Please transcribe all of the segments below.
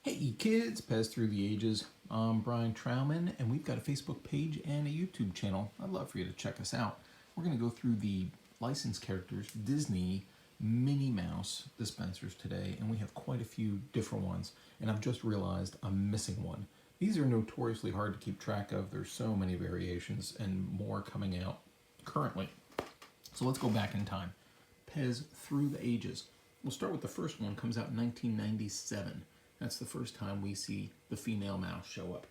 Hey kids, Pez Through the Ages. I'm Brian Trauman, and we've got a Facebook page and a YouTube channel. I'd love for you to check us out. We're going to go through the licensed characters, Disney Minnie Mouse dispensers today, and we have quite a few different ones. And I've just realized I'm missing one. These are notoriously hard to keep track of. There's so many variations and more coming out currently. So let's go back in time. Pez Through the Ages. We'll start with the first one. Comes out in 1997. That's the first time we see the female mouse show up.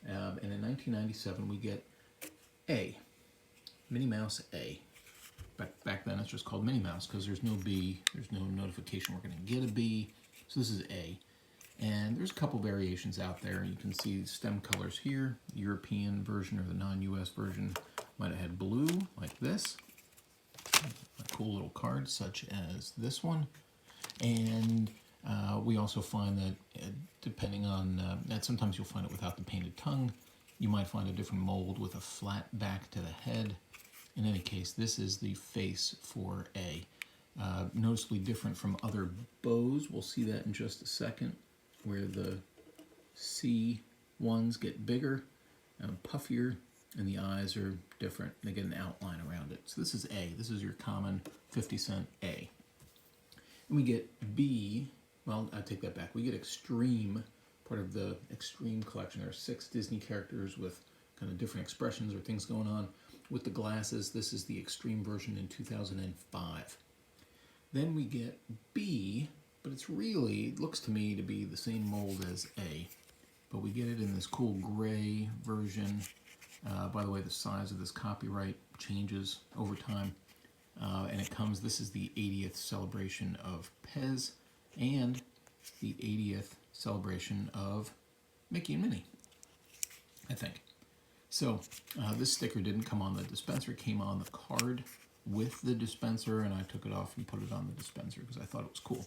And in 1997, we get A, Minnie Mouse A. Back then, it's just called Minnie Mouse because there's no B. There's no notification we're going to get a B. So this is A. And there's a couple variations out there. You can see stem colors here. European version or the non-US version might have had blue, like this. A cool little card, such as this one. And we also find that depending on that, sometimes you'll find it without the painted tongue. You might find a different mold with a flat back to the head. In any case, this is the face for A. Noticeably different from other bows. We'll see that in just a second, where the C ones get bigger and puffier, and the eyes are different. They get an outline around it. So this is A. This is your common 50-cent A. And we get B. Well, I take that back. We get Extreme, part of the Extreme collection. There are 6 Disney characters with kind of different expressions or things going on. With the glasses, this is the Extreme version in 2005. Then we get B, but it's really, it looks to me to be the same mold as A. But we get it in this cool gray version. By the way, the size of this copyright changes over time. And it comes, this is the 80th celebration of Pez and the 80th celebration of Mickey and Minnie, I think. So this sticker didn't come on the dispenser, it came on the card with the dispenser, and I took it off and put it on the dispenser because I thought it was cool.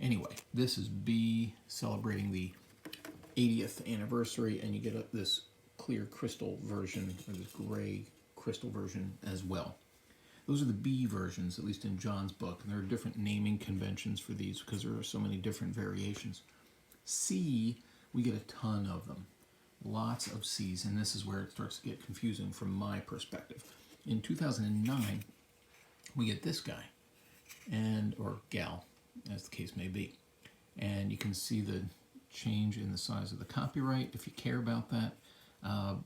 Anyway, this is B celebrating the 80th anniversary, and you get this clear crystal version, or this gray crystal version as well. Those are the B versions, at least in John's book. And there are different naming conventions for these because there are so many different variations. C, we get a ton of them. Lots of C's, and this is where it starts to get confusing from my perspective. In 2009, we get this guy, or gal, as the case may be. And you can see the change in the size of the copyright if you care about that.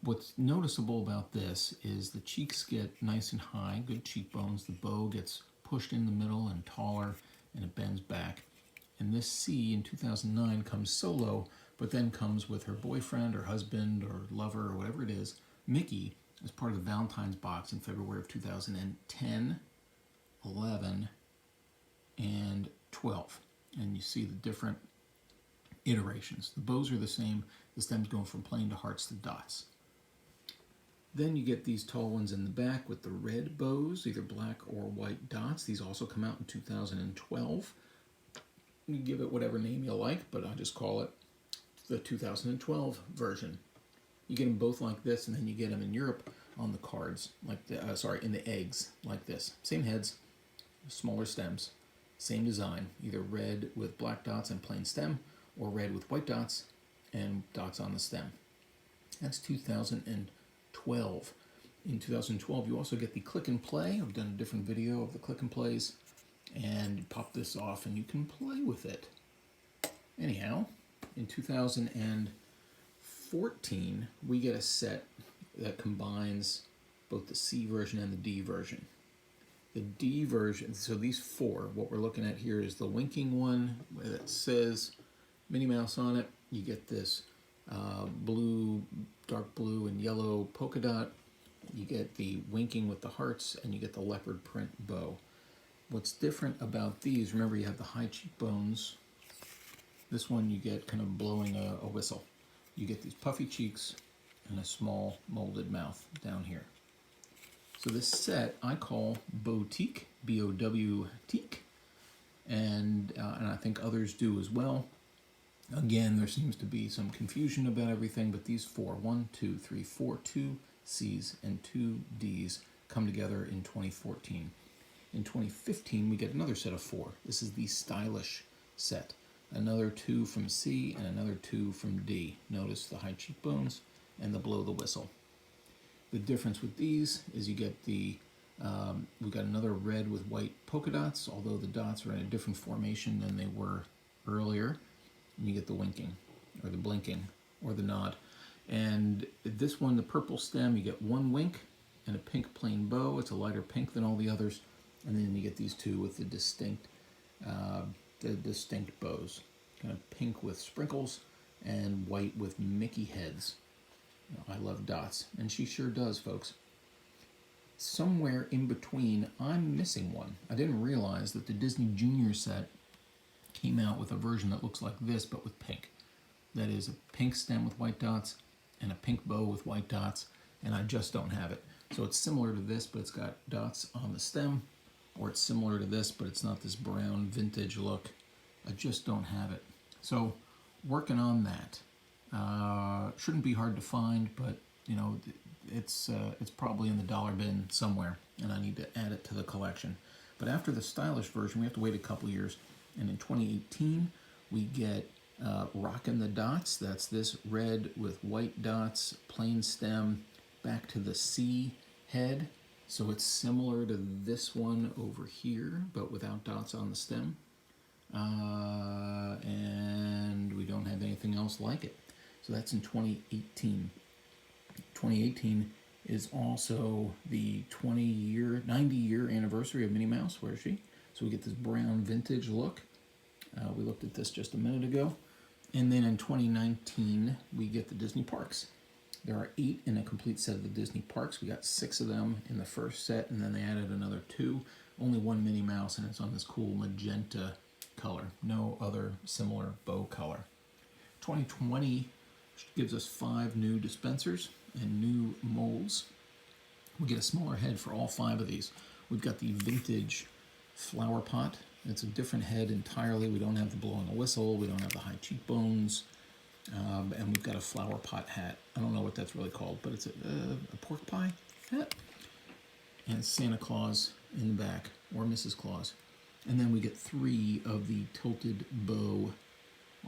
What's noticeable about this is the cheeks get nice and high, good cheekbones. The bow gets pushed in the middle and taller, and it bends back. And this C in 2009 comes solo, but then comes with her boyfriend or husband or lover or whatever it is, Mickey, as part of the Valentine's box in February of 2010, 11, and 12. And you see the different iterations. The bows are the same. The stem's going from plain to hearts to dots. Then you get these tall ones in the back with the red bows, either black or white dots. These also come out in 2012. You give it whatever name you like, but I just call it the 2012 version. You get them both like this, and then you get them in Europe on the cards, like in the eggs, like this. Same heads, smaller stems, same design, either red with black dots and plain stem, or red with white dots and dots on the stem. That's 2012. In 2012, you also get the click and play. I've done a different video of the click and plays, and you pop this off and you can play with it. Anyhow, in 2014, we get a set that combines both the C version and the D version. The D version, so these 4, what we're looking at here is the winking one that says Minnie Mouse on it. You get this blue, dark blue and yellow polka dot. You get the winking with the hearts, and you get the leopard print bow. What's different about these, remember you have the high cheekbones. This one you get kind of blowing a whistle. You get these puffy cheeks and a small molded mouth down here. So this set I call Boutique, B-O-W-teak, and I think others do as well. Again, there seems to be some confusion about everything, but these 4, 1, 2, 3, 4, 2 C's and 2 D's come together in 2014. In 2015, we get another set of 4. This is the stylish set. another 2 from C, and another 2 from D. Notice the high cheekbones and the blow the whistle. The difference with these is you get the, we got another red with white polka dots, although the dots are in a different formation than they were earlier. And you get the winking, or the blinking, or the nod. And this one, the purple stem, you get 1 wink and a pink plain bow. It's a lighter pink than all the others. And then you get these 2 with the distinct bows. Kind of pink with sprinkles and white with Mickey heads. I love dots, and she sure does, folks. Somewhere in between, I'm missing one. I didn't realize that the Disney Junior set came out with a version that looks like this, but with pink. That is a pink stem with white dots and a pink bow with white dots, and I just don't have it. So it's similar to this, but it's got dots on the stem, or it's similar to this, but it's not this brown vintage look. I just don't have it. So working on that. Shouldn't be hard to find, but you know, it's probably in the dollar bin somewhere, and I need to add it to the collection. But after the stylish version, we have to wait a couple years, and in 2018 we get Rockin' the Dots. That's this red with white dots, plain stem, back to the C head. So it's similar to this one over here, but without dots on the stem. And we don't have anything else like it. So that's in 2018. 2018 is also the 90-year anniversary of Minnie Mouse. Where is she? So we get this brown vintage look. We looked at this just a minute ago. And then in 2019, we get the Disney parks. There are 8 in a complete set of the Disney parks. We got 6 of them in the first set, and then they added another 2. Only 1 Minnie Mouse, and it's on this cool magenta color. No other similar bow color. 2020 gives us 5 new dispensers and new molds. We get a smaller head for all 5 of these. We've got the vintage flower pot. It's a different head entirely. We don't have the blowing a whistle. We don't have the high cheekbones. And we've got a flower pot hat. I don't know what that's really called, but it's a pork pie hat. And Santa Claus in the back, or Mrs. Claus. And then we get 3 of the tilted bow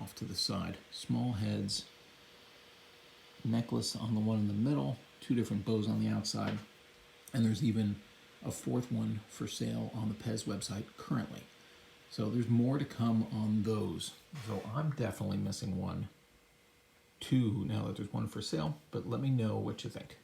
off to the side. Small heads, necklace on the one in the middle, 2 different bows on the outside, and there's even a 4th one for sale on the Pez website currently. So there's more to come on those. So I'm definitely missing 1, 2 now that there's 1 for sale, but let me know what you think.